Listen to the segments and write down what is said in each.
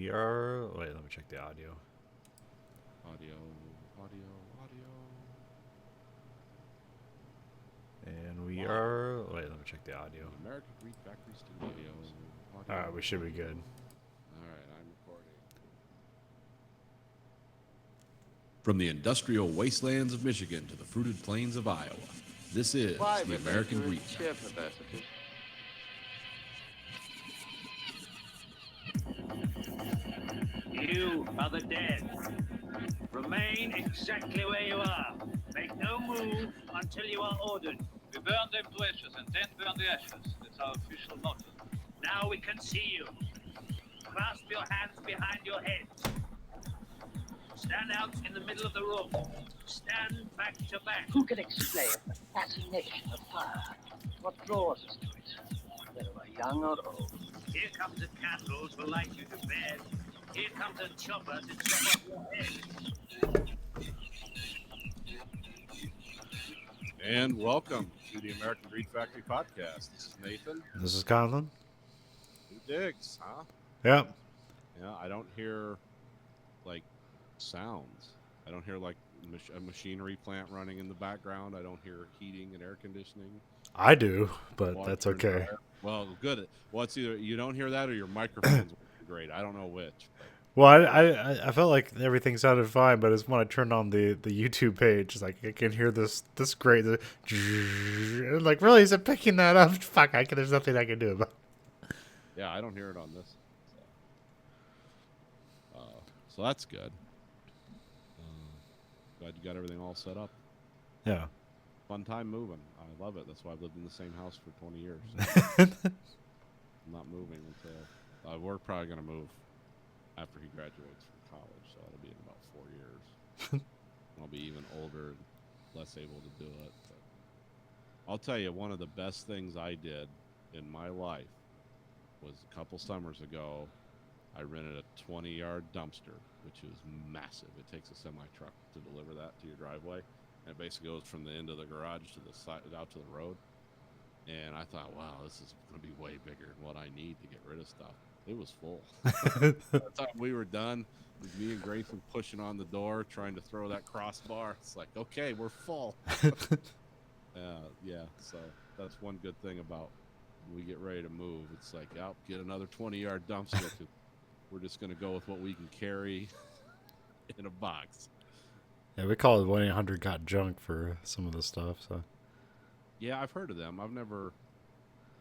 we are. Wait, let me check the audio. Audio, audio, audio. And we are. Wait, let me check the audio. American Greed Factory Studios. All right, we should be good. All right, I'm recording. From the industrial wastelands of Michigan to the fruited plains of Iowa, this is the American Greed Factory. You are the dead. Remain exactly where you are. Make no move until you are ordered. We burn them to ashes and then burn the ashes. That's our official motto. Now we can see you. Clasp your hands behind your head. Stand out in the middle of the room. Stand back to back. Who can explain the fascination of fire? What draws us to it? Whether we're young or old. Here comes a candle to light you to bed. Here comes a chopper to chop off your head. And welcome to the American Greed Factory podcast. This is Nathan. This is Conlon. Who digs, huh? Yep. Yeah, I don't hear like sounds. I don't hear like a machinery plant running in the background. I don't hear heating and air conditioning. I do, but Water that's and okay. dryer. Well, good. Well, it's either you don't hear that or your microphone's working great. I don't know which. Well, I felt like everything sounded fine, but it's when I turned on the YouTube page, it's like I can hear this great, like really is it picking that up? Fuck, there's nothing I can do about it. Yeah, I don't hear it on this. So that's good. Glad you got everything all set up. Yeah. Fun time moving. I love it. That's why I've lived in the same house for 20 years. I'm not moving until we're probably going to move after he graduates from college, so it'll be in about 4 years. I'll be even older and less able to do it. But I'll tell you, one of the best things I did in my life was a couple summers ago. I rented a 20-yard dumpster, which is massive. It takes a semi-truck to deliver that to your driveway. And it basically goes from the end of the garage to the side, out to the road. And I thought, wow, this is going to be way bigger than what I need to get rid of stuff. It was full. By the time we were done, it was me and Grayson pushing on the door, trying to throw that crossbar. It's like, okay, we're full. Yeah, so that's one good thing about when we get ready to move. It's like, oh, get another 20-yard dumpster. We're just going to go with what we can carry in a box. Yeah, we call it 1-800-GOT-JUNK for some of the stuff. So. Yeah, I've heard of them. I've never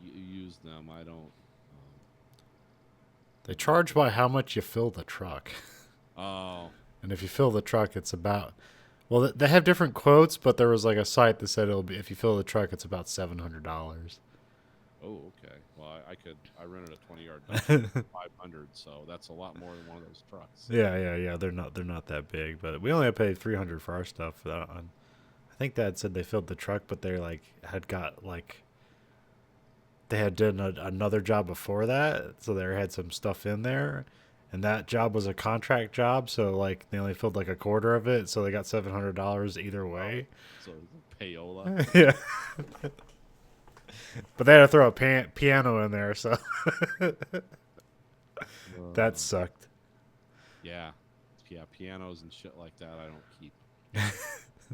used them. I don't. They charge by how much you fill the truck. Oh. And if you fill the truck, it's about. Well, they have different quotes, but there was like a site that said it'll be if you fill the truck, it's about $700. Oh, okay. Well, I rented a 20-yard dumpster for 500, so that's a lot more than one of those trucks. Yeah. They're not that big, but we only paid $300 for our stuff for that one. I think Dad said they filled the truck, but they had got they had done another job before that, so they had some stuff in there, and that job was a contract job, so they only filled a quarter of it, so they got $700 either way. So payola. Yeah. But they had to throw a piano in there, so that sucked. Yeah, pianos and shit like that. I don't keep.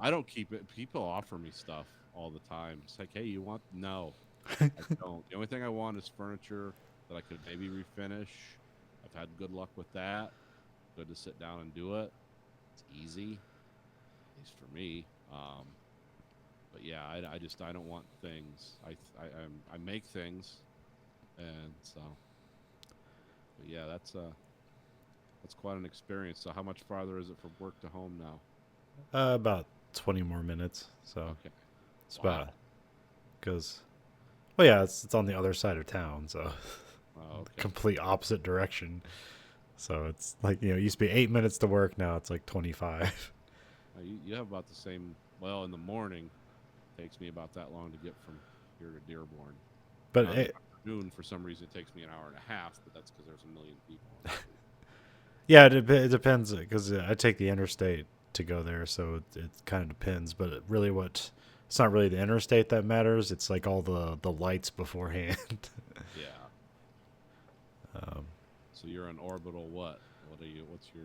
I don't keep it. People offer me stuff all the time. It's like, hey, you want? No, I don't. The only thing I want is furniture that I could maybe refinish. I've had good luck with that. Good to sit down and do it. It's easy, at least for me. But yeah, I don't want things. I make things, and so. But yeah, that's quite an experience. So how much farther is it from work to home now? About 20 more minutes, so Okay. it's about because, well, yeah, it's on the other side of town, so Oh, okay. complete opposite direction. So it's it used to be 8 minutes to work, now it's 25. You have about the same. Well, in the morning, it takes me about that long to get from here to Dearborn. But In the afternoon, for some reason, it takes me an hour and a half. But that's because there's a million people. yeah, it depends because I take the interstate to go there, so it kind of depends. But it's not really the interstate that matters. It's all the lights beforehand. Yeah. So you're an orbital what? What are you? What's your?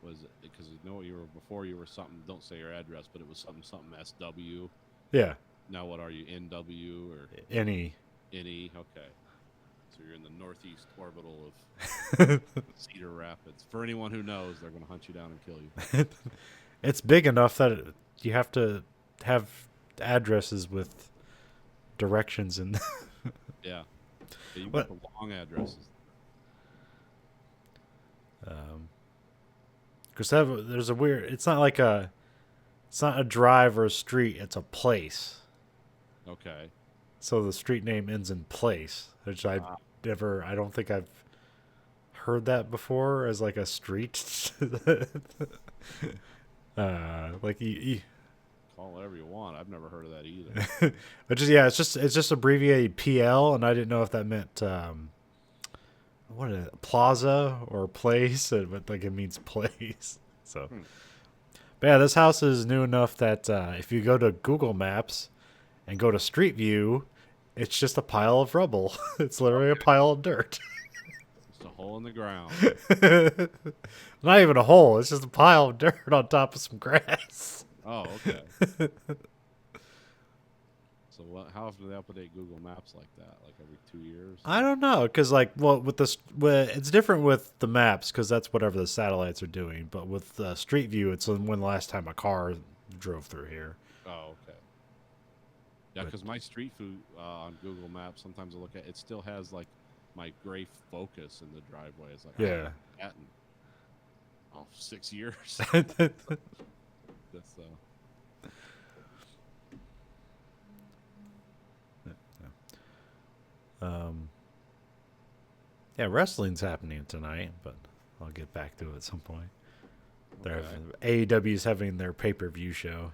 Was it because you know you were before? You were something. Don't say your address, but it was something SW. Yeah. Now what are you? NW or Any. NE? Okay. So you're in the northeast orbital of Cedar Rapids. For anyone who knows, they're going to hunt you down and kill you. It's big enough that you have to have addresses with directions and. Yeah. You What? got the long addresses. Because there's a weird. It's not like a. It's not a drive or a street. It's a place. Okay. So the street name ends in place, which I don't think I've heard that before as like a street. Like Call it whatever you want. I've never heard of that either. but just yeah, it's just abbreviated PL, and I didn't know if that meant what is it, plaza or place, but like it means place. So, but yeah, this house is new enough that if you go to Google Maps and go to Street View, it's just a pile of rubble. It's literally a pile of dirt. Just a hole in the ground. Not even a hole. It's just a pile of dirt on top of some grass. Oh, okay. So how often do they update Google Maps like that? Like every 2 years? I don't know, because like, well, it's different with the maps because that's whatever the satellites are doing. But with Street View, it's when the last time a car drove through here. Oh, okay. Yeah, because my street food on Google Maps, sometimes I look at it, still has like my gray Focus in the driveway. It's like, Yeah. that in 6 years. That's Yeah, wrestling's happening tonight, but I'll get back to it at some point. okay. AEW's having their pay-per-view show.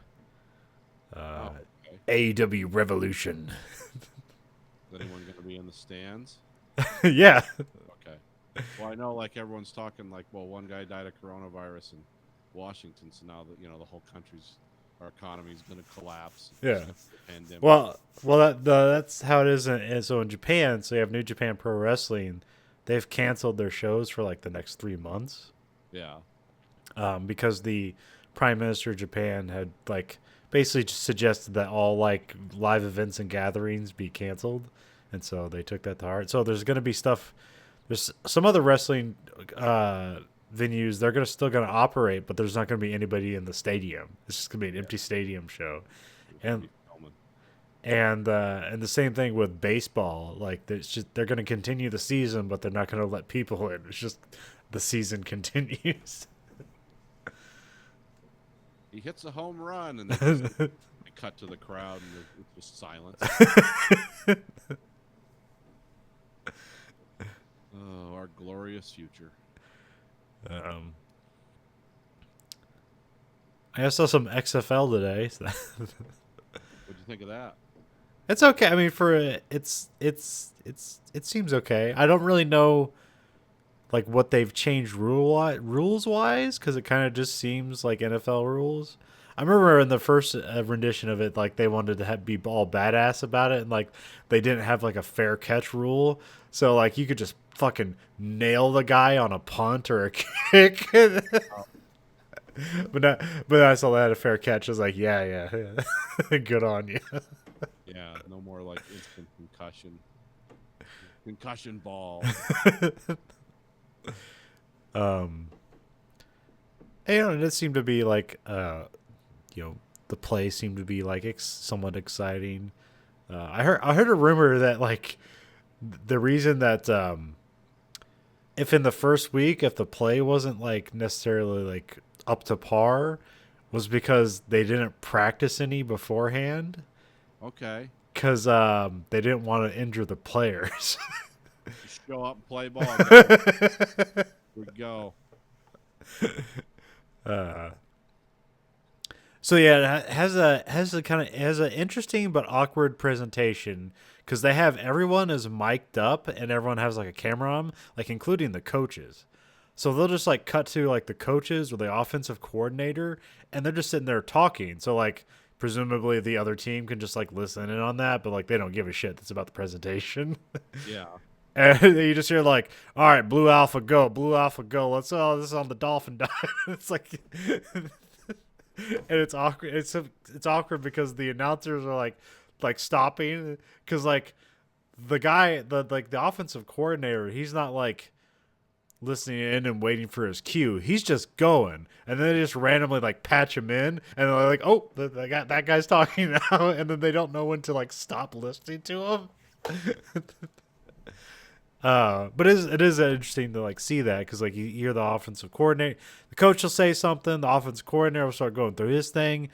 Okay. AEW Revolution. Is anyone going to be in the stands? Yeah. Okay. Well, I know like everyone's talking like, well, one guy died of coronavirus in Washington, so now that the whole our economy's going to collapse. Yeah. Pandemic. Well, that's how it is. So in Japan, so you have New Japan Pro Wrestling. They've canceled their shows for like the next 3 months. Yeah. Because the Prime Minister of Japan had like basically just suggested that all like live events and gatherings be canceled, and so they took that to heart. So there's going to be stuff. There's some other wrestling venues. They're still going to operate, but there's not going to be anybody in the stadium. It's just going to be an empty stadium show, and the same thing with baseball. Like they're going to continue the season, but they're not going to let people in. It's just the season continues. He hits a home run, and they cut to the crowd, and it's just silence. Oh, our glorious future. I saw some XFL today. So What'd you think of that? it's okay. I mean, it seems okay. I don't really know like what they've changed rules wise, because it kind of just seems like NFL rules. I remember in the first rendition of it, like they wanted to be all badass about it, and like they didn't have like a fair catch rule, so like you could just fucking nail the guy on a punt or a kick. But I saw they had a fair catch. I was like, yeah. Good on you. Yeah, no more like instant concussion ball. And it seemed to be like, the play seemed to be like somewhat exciting. I heard a rumor that like the reason that if in the first week if the play wasn't like necessarily like up to par was because they didn't practice any beforehand. Okay. Because they didn't want to injure the players. Just show up and play ball. Here we go. So yeah, it has an interesting but awkward presentation because they have everyone is mic'd up and everyone has like a camera on, like including the coaches. So they'll just like cut to like the coaches or the offensive coordinator, and they're just sitting there talking. So like presumably the other team can just like listen in on that, but like they don't give a shit. That's about the presentation. Yeah. And you just hear like, all right, Blue Alpha go, Blue Alpha go. Let's this is on the Dolphin dive. It's like, and it's awkward. It's awkward because the announcers are like stopping because like the guy the offensive coordinator, he's not like listening in and waiting for his cue. He's just going, and then they just randomly like patch him in, and they're like, oh, that guy's talking now, and then they don't know when to like stop listening to him. But it is interesting to like see that because like you hear the offensive coordinator, the coach will say something, the offensive coordinator will start going through his thing.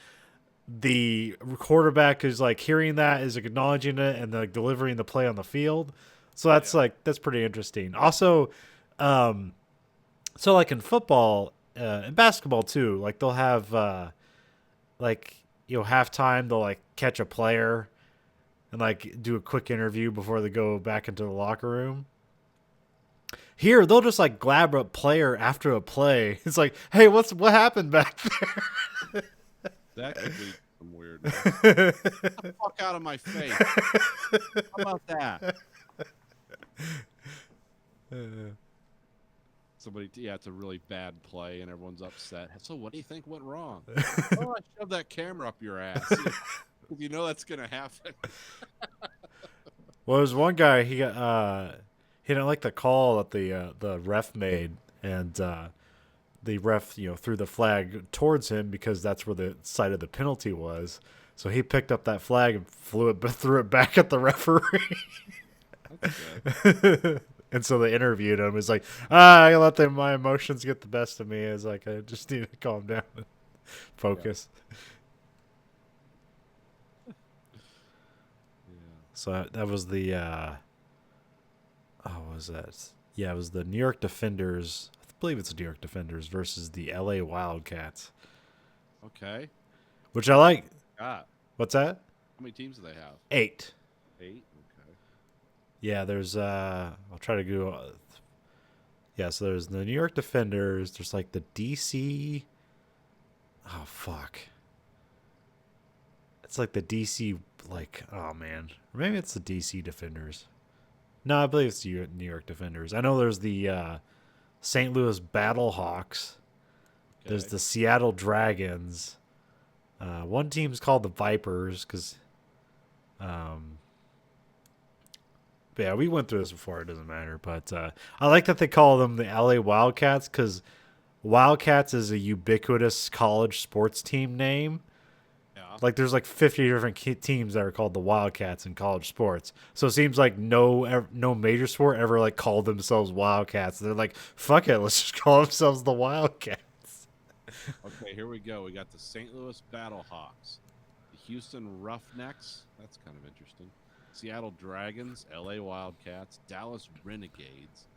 The quarterback is like hearing that, is acknowledging it, and like delivering the play on the field. So that's that's pretty interesting. Also, so like in football, and basketball too, like they'll have like halftime they'll like catch a player and like do a quick interview before they go back into the locker room. Here they'll just like grab a player after a play. It's like, hey, what happened back there? That could be some weird. Get the fuck out of my face. How about that? Somebody, it's a really bad play and everyone's upset. So what do you think went wrong? Oh, I shoved that camera up your ass. You know that's gonna happen. Well, there's one guy he didn't like the call that the ref made, and the ref threw the flag towards him because that's where the site of the penalty was. So he picked up that flag and threw it back at the referee. That's good. And so they interviewed him. He's like, I let my emotions get the best of me. It's like, I just need to calm down and focus. Yeah. So that was the, what was that? Yeah, it was the New York Defenders. I believe it's the New York Defenders versus the LA Wildcats, Okay. which I like. God. What's that? How many teams do they have? 8. 8? Okay. Yeah, there's, I'll try to go. Yeah, so there's the New York Defenders. There's like the DC. Oh, fuck. It's like the DC, like, oh man. Or maybe it's the DC Defenders. No, I believe it's the New York Defenders. I know there's the St. Louis Battlehawks. Okay. There's the Seattle Dragons. One team's called the Vipers because, but yeah, we went through this before. It doesn't matter. But I like that they call them the LA Wildcats because Wildcats is a ubiquitous college sports team name. Yeah. Like there's like 50 different teams that are called the Wildcats in college sports. So it seems like no major sport ever like called themselves Wildcats. They're like, fuck it, let's just call themselves the Wildcats. Okay, here we go. We got the St. Louis Battlehawks, the Houston Roughnecks. That's kind of interesting. Seattle Dragons, LA Wildcats, Dallas Renegades,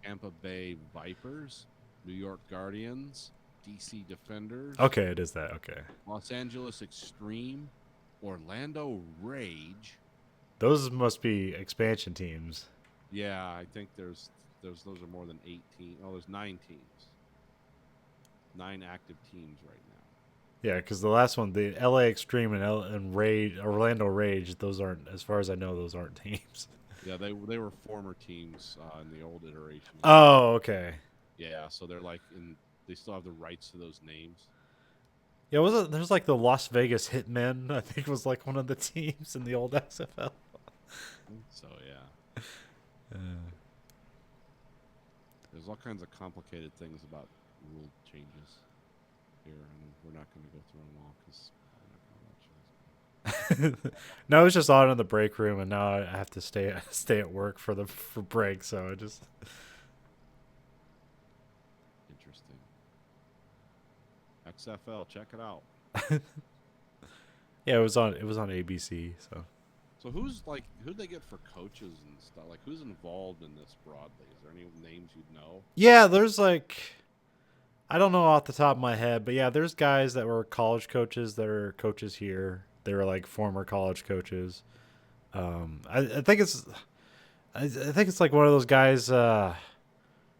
Tampa Bay Vipers, New York Guardians, DC Defenders. Okay, it is that. Okay. Los Angeles Extreme, Orlando Rage. Those must be expansion teams. Yeah, I think those are more than 18. Oh, there's 9 teams. 9 active teams right now. Yeah, because the last one, the LA Extreme and Rage, Orlando Rage, those aren't, as far as I know, those aren't teams. Yeah, they were former teams in the old iteration. Oh, okay. Yeah, so they're like they still have the rights to those names. Yeah, there's like the Las Vegas Hitmen, I think was like one of the teams in the old XFL. So yeah. There's all kinds of complicated things about rule changes here, and we're not going to go through them all because I'm not going to watch this. No, it was just on in the break room, and now I have to stay at work for break, so I just. Interesting. XFL, check it out. Yeah, it was on ABC, so. So who'd they get for coaches and stuff? Like who's involved in this broadly? Is there any names you'd know? Yeah, there's like, I don't know off the top of my head, but yeah, there's guys that were college coaches that are coaches here. They were like former college coaches. I think it's like one of those guys.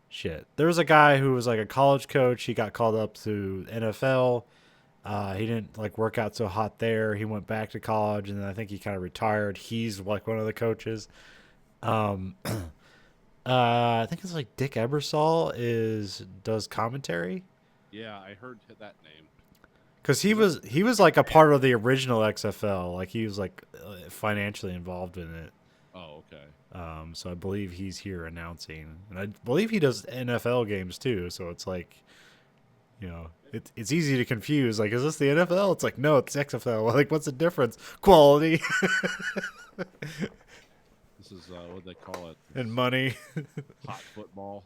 Shit, there was a guy who was like a college coach. He got called up to NFL. He didn't like work out so hot there. He went back to college, and then I think he kind of retired. He's like one of the coaches. I think it's like Dick Ebersol does commentary. Yeah, I heard that name. Because he was like a part of the original XFL. Like he was like financially involved in it. Oh, okay. So I believe he's here announcing, and I believe he does NFL games too. So it's like, you know, it's easy to confuse. Like, is this the NFL? It's like, no, it's XFL. Like, what's the difference? Quality This is what they call it. and money. Hot football.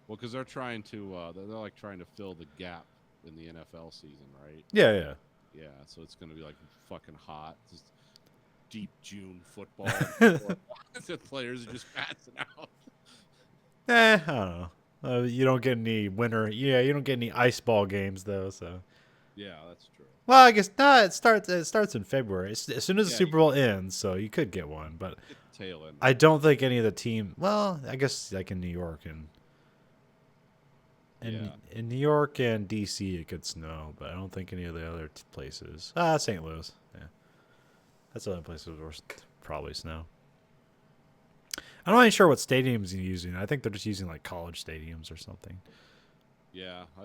Well, because they're trying to, they're like trying to fill the gap in the NFL season, right? Yeah, yeah. Yeah, so it's going to be like fucking hot. Just deep June football. The players are just passing out. I don't know. You don't get any winter. Yeah, you don't get any ice ball games though. So, Yeah, that's true. well, I guess not. It starts in February. As soon as the Yeah, Super Bowl ends, so you could get one. But Get the tail end. I don't think any of the team. Well, I guess like in New York and Yeah. in New York and DC it could snow, but I don't think any of the other places. St. Louis. Yeah, that's the only places where probably snow. I'm not even sure what stadiums you're using. I think they're just using like college stadiums or something. Yeah, I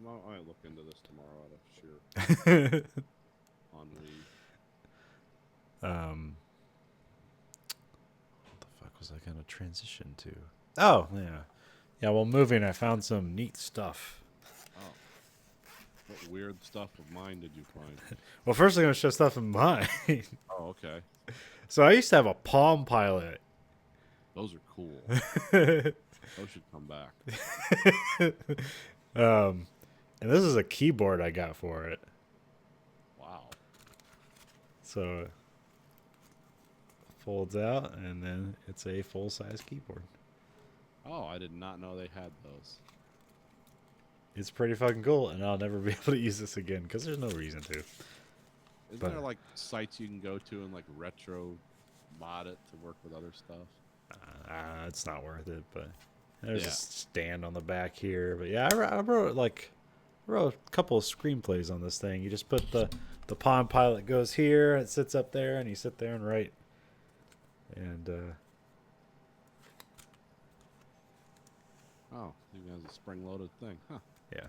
might look into this tomorrow out of sheer ennui. What the fuck was I gonna transition to? Oh yeah, yeah. While moving, I found some neat stuff. Oh. What weird stuff of mine did you find? Well, first I'm gonna show stuff in mine. Oh, okay. So I used to have a Palm Pilot. Those are cool. Those should come back. And this is a keyboard I got for it. Wow. So it folds out, and then it's a full-size keyboard. Oh, I did not know they had those. It's pretty fucking cool, and I'll never be able to use this again because there's no reason to. Isn't But- there like sites you can go to and like retro mod it to work with other stuff? It's not worth it, but there's Yeah. a stand on the back here. But yeah, I wrote a couple of screenplays on this thing. You just put the Palm Pilot goes here, it sits up there, and you sit there and write. And Oh, even has a spring-loaded thing, huh? yeah.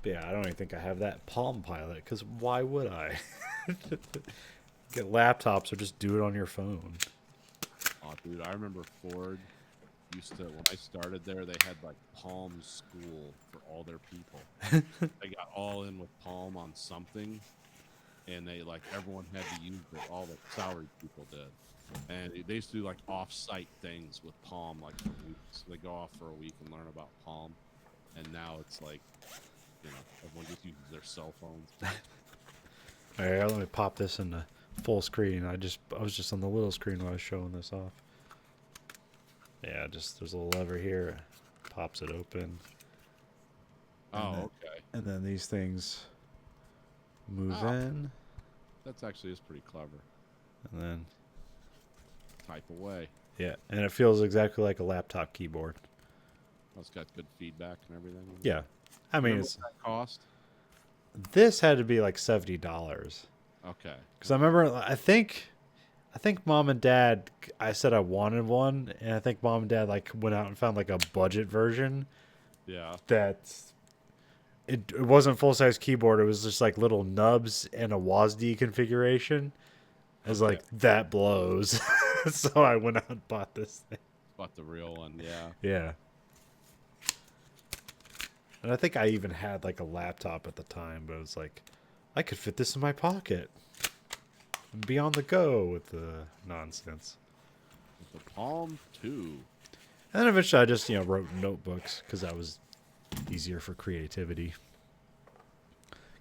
But yeah, I don't even think I have that Palm Pilot because why would I? Get laptops or just do it on your phone. Oh, dude, I remember Ford used to, when I started there, they had like Palm School for all their people. They got all in with Palm on something, and they like everyone had to use it. All the salaried people did, and they used to do like off-site things with Palm, like for weeks. They go off for a week and learn about Palm, and now it's like, you know, everyone just uses their cell phones. All right, let me pop this into full screen. I was just on the little screen while I was showing this off. Yeah, just there's a little lever here, pops it open. Oh, okay. And then these things move Oh. in, That's actually is pretty clever. and then Type away. yeah, and it feels exactly like a laptop keyboard. Oh, it's got good feedback and everything. Yeah, I mean, Remember it's, what that cost? this had to be like $70 Okay. because I remember I think mom and dad. I said I wanted one, and I think mom and dad like went out and found like a budget version Yeah. that it wasn't full size keyboard. It was just like little nubs and a WASD configuration. I was Okay. like, that blows. So I went out and bought this thing. Bought the real one. Yeah. Yeah. And I think I even had like a laptop at the time, but it was like, I could fit this in my pocket and be on the go with the nonsense. With the Palm 2. And then eventually I just, wrote notebooks because that was easier for creativity.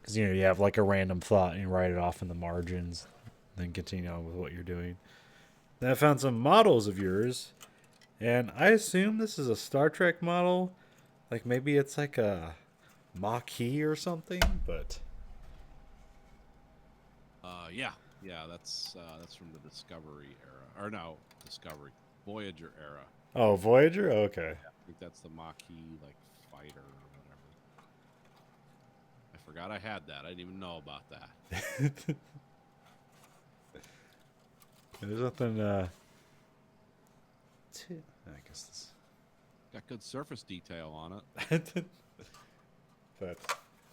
Because, you have like a random thought and you write it off in the margins, then continue on with what you're doing. Then I found some models of yours, and I assume this is a Star Trek model. Like maybe it's like a Maquis or something, but Yeah. Yeah, that's from the Discovery era. Or no, Discovery. Voyager era. oh, Voyager? Okay. I think that's the Maquis, like, fighter or whatever. I forgot I had that. I didn't even know about that. There's nothing. I guess this. Got good surface detail on it. But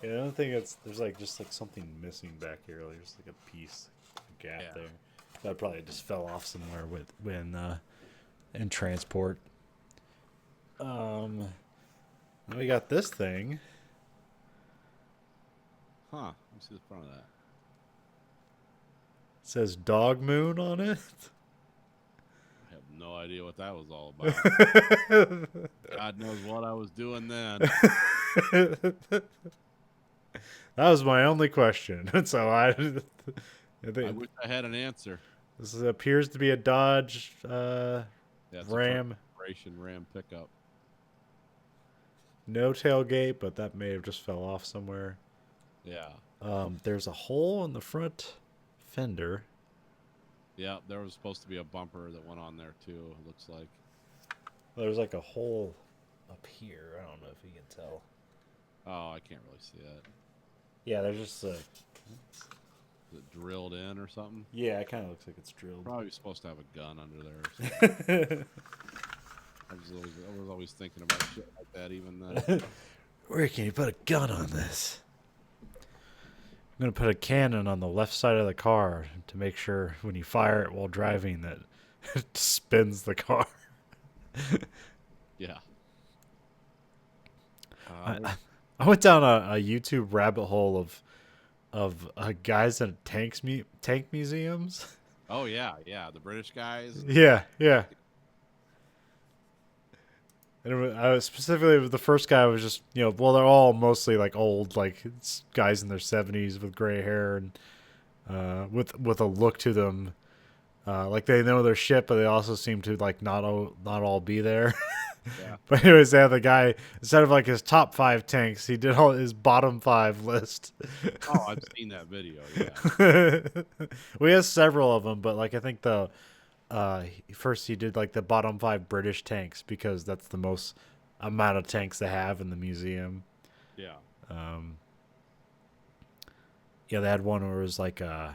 yeah, I don't think it's. There's like just like something missing back here. Like there's like a piece, a gap Yeah. there. That probably just fell off somewhere with when in transport. Then we got this thing. Huh. Let me see the front of that. It says Dog Moon on it. I have no idea what that was all about. God knows what I was doing then. That was my only question. So I think I wish I had an answer. this appears to be a Dodge Yeah, it's Ram. a first-generation Ram pickup. No tailgate, but that may have just fell off somewhere. Yeah. There's a hole in the front fender. Yeah, there was supposed to be a bumper that went on there too, it looks like. There's like a hole up here. I don't know if you can tell. Oh, I can't really see that. Yeah, there's just a. Is it drilled in or something? Yeah, it kind of looks like it's drilled. Probably supposed to have a gun under there or something. I was always thinking about shit like that even then. Where can you put a gun on this? I'm gonna put a cannon on the left side of the car to make sure when you fire it while driving that it spins the car. Yeah. I went down a YouTube rabbit hole of guys in tank museums. Oh yeah, the British guys. Yeah. And I was specifically the first guy was just well they're all mostly like old like it's guys in their 70s with gray hair and with a look to them like they know their shit but they also seem to like not all be there. Yeah. But anyways, they had the guy instead of like his top 5 tanks, he did all his bottom 5 list. Oh, I've seen that video. Yeah. We have several of them, but like I think the first he did like the bottom 5 British tanks because that's the most amount of tanks they have in the museum. Yeah. Yeah, they had one where it was like they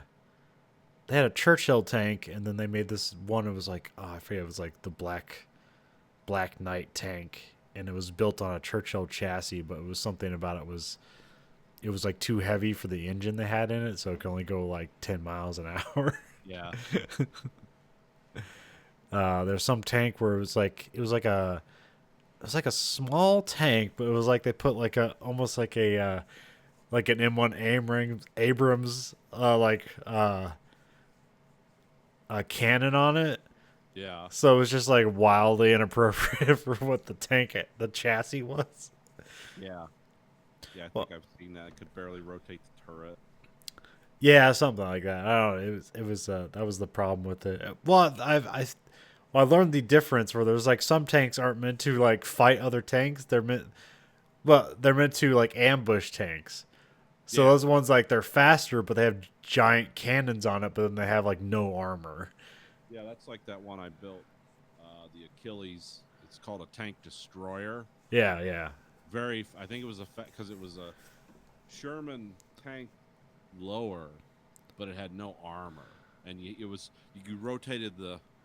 had a Churchill tank, and then they made this one. It was like I forget. It was like the Black Knight tank, and it was built on a Churchill chassis, but it was something about it was like too heavy for the engine they had in it, so it could only go like 10 miles an hour. Yeah. There's some tank where it was like a small tank, but it was like they put like a almost like a like an M1 Abrams a cannon on it. Yeah. So it was just like wildly inappropriate for what the chassis was. Yeah. Yeah, I think I've seen that. It could barely rotate the turret. Yeah, something like that. I don't know. It was that was the problem with it. Well, I learned the difference where there's like some tanks aren't meant to like fight other tanks. They're meant to like ambush tanks. So Yeah. those ones like they're faster, but they have giant cannons on it, but then they have like no armor. Yeah, that's like that one I built, the Achilles. It's called a tank destroyer. Yeah. I think it was because it was a Sherman tank lower, but it had no armor, and you rotated the